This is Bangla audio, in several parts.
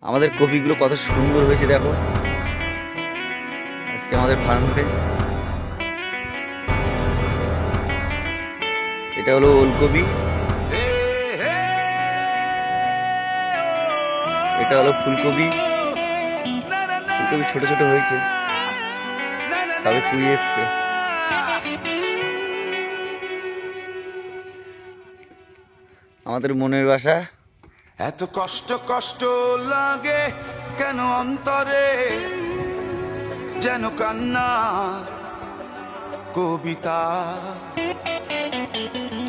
আমাদের কপিগুলো কত সুন্দর হয়েছে দেখো আজকে আমাদের ফার্মে। এটা হলো ওলকপি, এটা হলো ফুলকপি। ফুলকপি ছোট ছোট হয়েছে, তবে কুড়ি এসছে। আমাদের মনের বাসা। এত কষ্ট কষ্ট লাগে কেন অন্তরে, যেন কান্না কবিতা।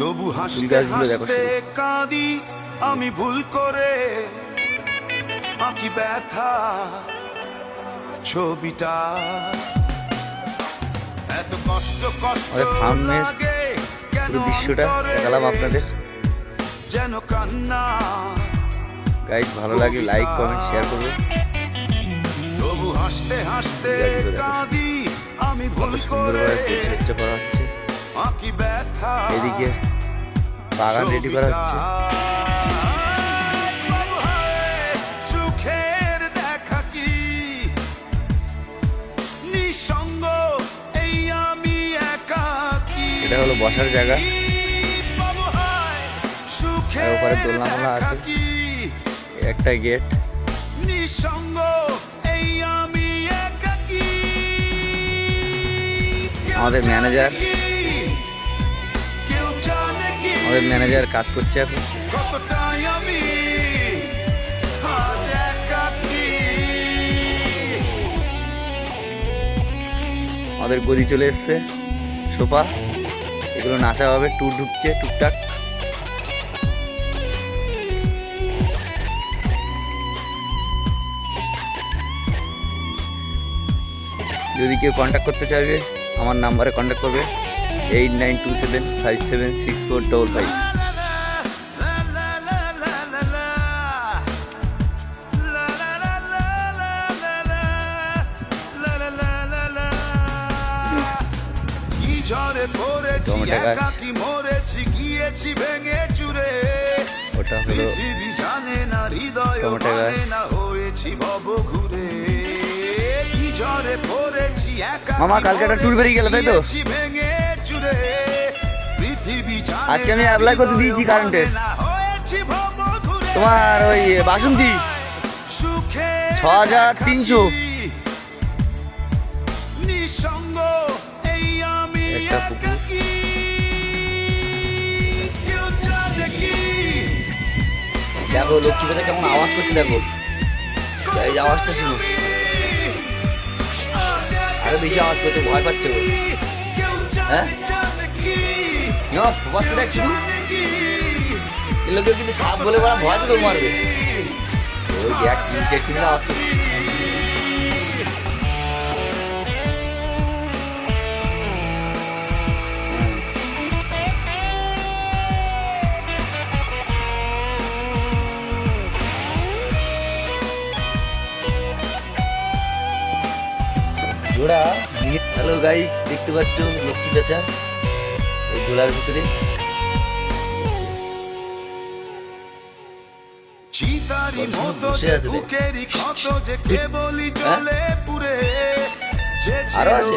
তবু হাসতে হাসতে কাঁদি আমি ভুল করে, আঁকি ব্যথা ছবিটা। এত কষ্ট কষ্ট লাগে কেন দৃশ্যটা দেখালাম আপনাদের। যেন কান্না। গাইস ভালো লাগলে লাইক কমেন্ট শেয়ার করবে। তবু হাসতে হাসতে কাঁদি আমি ভুল করে, পরিচর্যা করা হচ্ছে। আঁকি ব্যথা এদিকে বাগান রেডি করা হচ্ছে। সুখের দেখা কি নিঃসঙ্গ এই আমি একাকী। এটা হলো বসার জায়গা, আর উপরে দোলনা মোলা আছে, একটা গেট। নিঃসঙ্গ এই আমি একাকী। আমাদের ম্যানেজার কাজ করছে এখন। কতটাই আমি আজ একাকী। আমাদের গদি চলে এসছে, সোফা, এগুলো নাচা হবে। টুর ঢুকছে টুকটাক। যদি কেউ কন্ট্যাক্ট করতে চাইবে আমার নাম্বারে কন্ট্যাক্ট করবে 8927576455। টমেটো গাছ, ওটা হলো টমেটো গাছ। মামা কালকে একটা ট্যুর বেরিয়ে গেল তাই তো? আজকে আমি অ্যাপ্লাই করতে দিয়েছি কারেন্টের। তোমার ওই বাসন্তী 6300। একটা পুকুর। দেখো লক্ষ্মী পেঁচা কেমন আওয়াজ করছে, দেখো এই আওয়াজটা শুনো। আরো বেশি আওয়াজ করতে ভয় পাচ্ছে ও। হ্যাঁ দেখ শুধু এ লোকে কিন্তু সাপ বলে বলা ভয় তো মারবে। ওই দেখ চিনতে আওয়াজ করছে। হ্যালো গাইস, দেখতে পাচ্ছ লক্ষ্মী পেঁচা এই গোলার ভিতরে। বসে আছে আরো আসে।